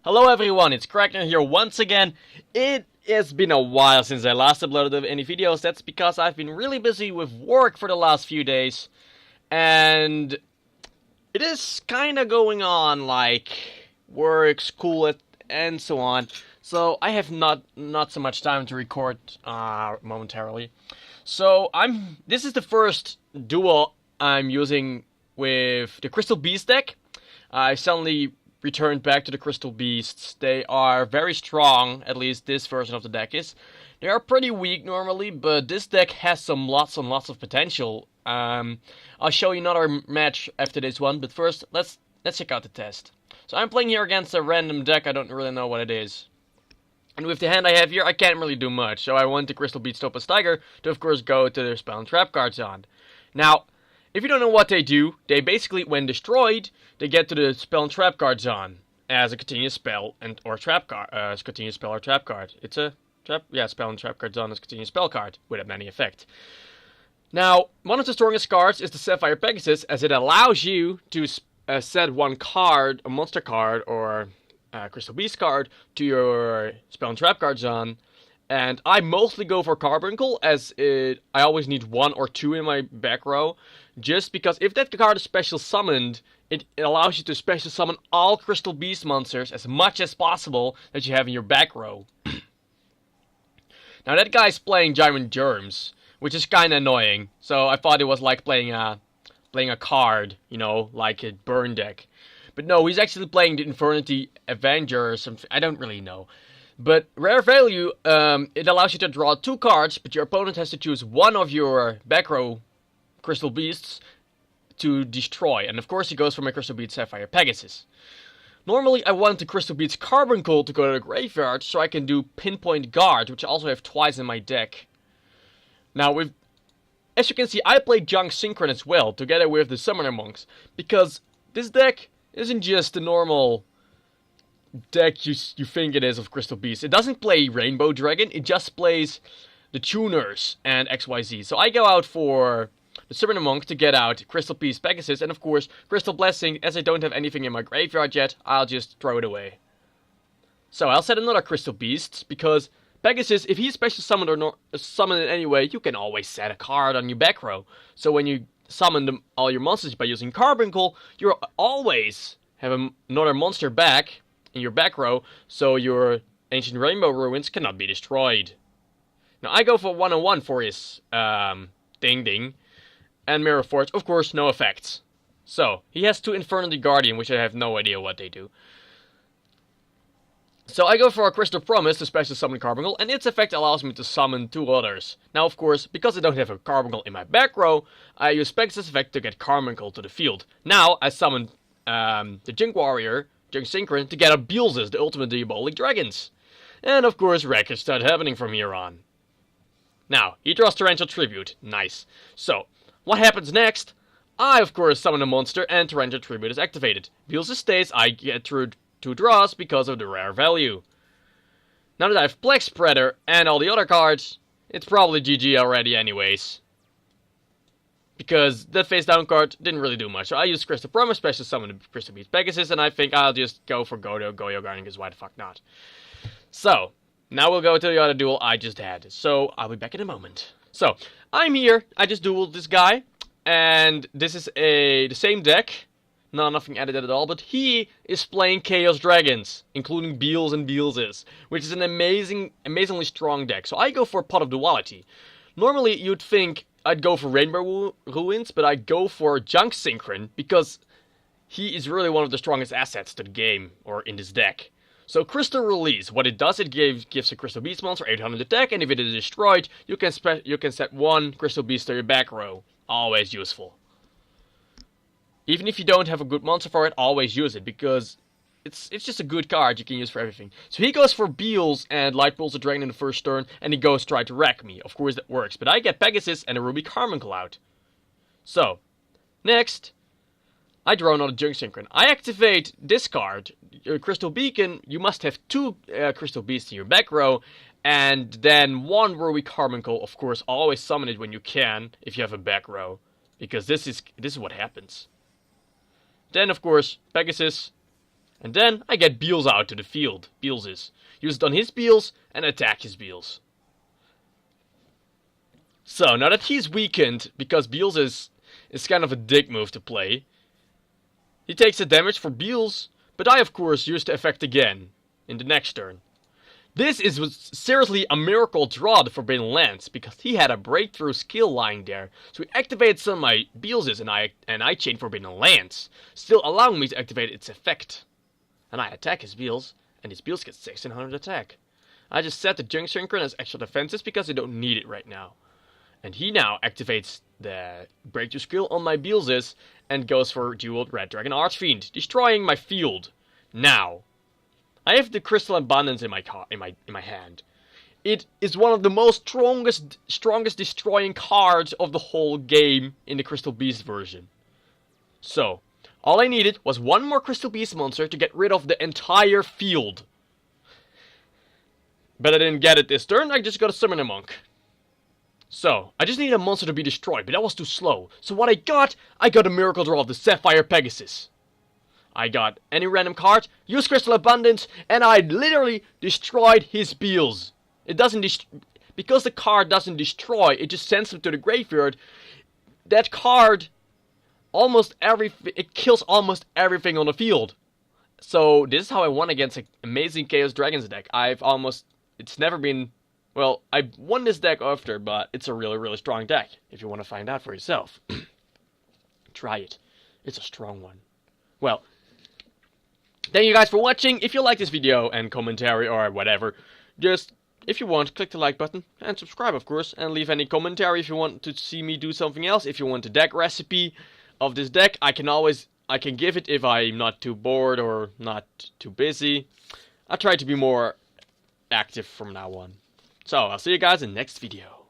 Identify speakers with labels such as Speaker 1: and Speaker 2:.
Speaker 1: Hello everyone, it's Crackner here once again. It has been a while since I last uploaded any videos. That's because I've been really busy with work for the last few days. And it is kinda going on, like work, school, and so on. So I have not so much time to record momentarily. So this is the first duo I'm using with the Crystal Beast deck. I suddenly returned back to the Crystal Beasts. They are very strong, at least this version of the deck is. They are pretty weak normally, but this deck has some lots and lots of potential. I'll show you another match after this one, but first, let's check out the test. So I'm playing here against a random deck, I don't really know what it is. And with the hand I have here, I can't really do much, so I want the Crystal Beast Topaz Tiger to of course go to their spell and trap cards on. Now, if you don't know what they do, they basically, when destroyed, they get to the spell and trap cards on as a continuous spell or trap card. Continuous spell or trap card. It's a spell and trap cards on as a continuous spell card with a many effect. Now, one of the strongest cards is the Sapphire Pegasus, as it allows you to set one card, a monster card or a Crystal Beast card, to your spell and trap cards on. And I mostly go for Carbuncle, as I always need one or two in my back row. Just because if that card is special summoned, it allows you to special summon all Crystal Beast monsters as much as possible that you have in your back row. Now that guy's playing Giant Germs, which is kinda annoying. So I thought it was like playing a card, you know, like a burn deck. But no, he's actually playing the Infernity Avenger or something, I don't really know. But rare value, it allows you to draw two cards, but your opponent has to choose one of your back row Crystal Beasts to destroy. And of course he goes for my Crystal Beast Sapphire Pegasus. Normally I want the Crystal Beast Carbuncle to go to the graveyard so I can do Pinpoint Guard, which I also have twice in my deck. Now as you can see, I played Junk Synchron as well, together with the Summoner Monks, because this deck isn't just the normal deck you think it is of Crystal Beast. It doesn't play Rainbow Dragon, it just plays the Tuners and XYZ. So I go out for the Summoner Monk to get out Crystal Beast Pegasus, and of course Crystal Blessing, as I don't have anything in my graveyard yet, I'll just throw it away. So I'll set another Crystal Beast, because Pegasus, if he's special summoned or summoned in any way, you can always set a card on your back row. So when you summon all your monsters by using Carbuncle, you always have another monster back in your back row, so your Ancient Rainbow Ruins cannot be destroyed. Now I go for 1-on-1 for his Ding Ding, and Mirror Force, of course, no effects. So, he has two Infernity Guardian, which I have no idea what they do. So I go for a Crystal Promise to special summon Carbuncle, and its effect allows me to summon two others. Now, of course, because I don't have a Carbuncle in my back row, I use Pegasus effect to get Carbuncle to the field. Now, I summon the Junk Warrior, Junk Synchron, to get up Beelzes, the ultimate Diabolic Dragons. And of course, wreckage start happening from here on. Now, he draws Torrential Tribute. Nice. So, what happens next? I, of course, summon a monster and Torrential Tribute is activated. Beelzes stays, I get through two draws because of the rare value. Now that I have Plague Spreader and all the other cards, it's probably GG already anyways. Because that face down card didn't really do much. So I use Crystal Promise, special summon the Crystal Beast Pegasus, and I think I'll just go for Goyo Guardian, because why the fuck not? So, now we'll go to the other duel I just had. So, I'll be back in a moment. So, I'm here, I just dueled this guy, and this is the same deck. No, nothing edited at all, but he is playing Chaos Dragons, including Beels and Beelzes, which is an amazingly strong deck. So I go for Pot of Duality. Normally, you'd think I'd go for Rainbow Ruins, but I go for Junk Synchron, because he is really one of the strongest assets to the game, or in this deck. So Crystal Release, what it does, it gives a Crystal Beast monster 800 attack, and if it is destroyed, you can set one Crystal Beast to your back row. Always useful. Even if you don't have a good monster for it, always use it, because it's just a good card you can use for everything. So he goes for Beels and Light Pulse the Dragon in the first turn, and he goes try to wreck me. Of course that works, but I get Pegasus and a Ruby Carbuncle out. So, next, I draw another Junk Synchron. I activate this card, Crystal Beacon. You must have two Crystal Beasts in your back row, and then one Ruby Carbuncle. Of course, always summon it when you can, if you have a back row, because this is what happens. Then, of course, Pegasus And then I get Beals out to the field. Beals is. Use it on his Beals and attack his Beals. So, now that he's weakened, because Beals is kind of a dick move to play, he takes the damage for Beals, but I of course use the effect again, in the next turn. This was seriously a miracle draw, the Forbidden Lands, because he had a breakthrough skill lying there, so he activated some of my Beals and I chained Forbidden Lands, still allowing me to activate its effect. And I attack his Beals, and his Beals get 1600 attack. I just set the Junk Synchron as extra defenses because I don't need it right now. And he now activates the breakthrough skill on my Beelzes and goes for dual Red Dragon Archfiend, destroying my field. Now, I have the Crystal Abundance in my hand. It is one of the most strongest destroying cards of the whole game in the Crystal Beast version. So, all I needed was one more Crystal Beast monster to get rid of the entire field. But I didn't get it this turn, I just got to summon a monk. So, I just needed a monster to be destroyed, but that was too slow. So what I got a Miracle Draw of the Sapphire Pegasus. I got any random card, use Crystal Abundance, and I literally destroyed his Beals. It doesn't because the card doesn't destroy, it just sends him to the graveyard. That card, it kills almost everything on the field. So, this is how I won against an amazing Chaos Dragons deck. It's never been... Well, I won this deck after, but it's a really, really strong deck, if you want to find out for yourself. Try it. It's a strong one. Well, thank you guys for watching. If you like this video and commentary or whatever, just, if you want, click the like button and subscribe, of course, and leave any commentary if you want to see me do something else. If you want a deck recipe of this deck, I can give it if I'm not too bored or not too busy. I'll try to be more active from now on. So, I'll see you guys in the next video.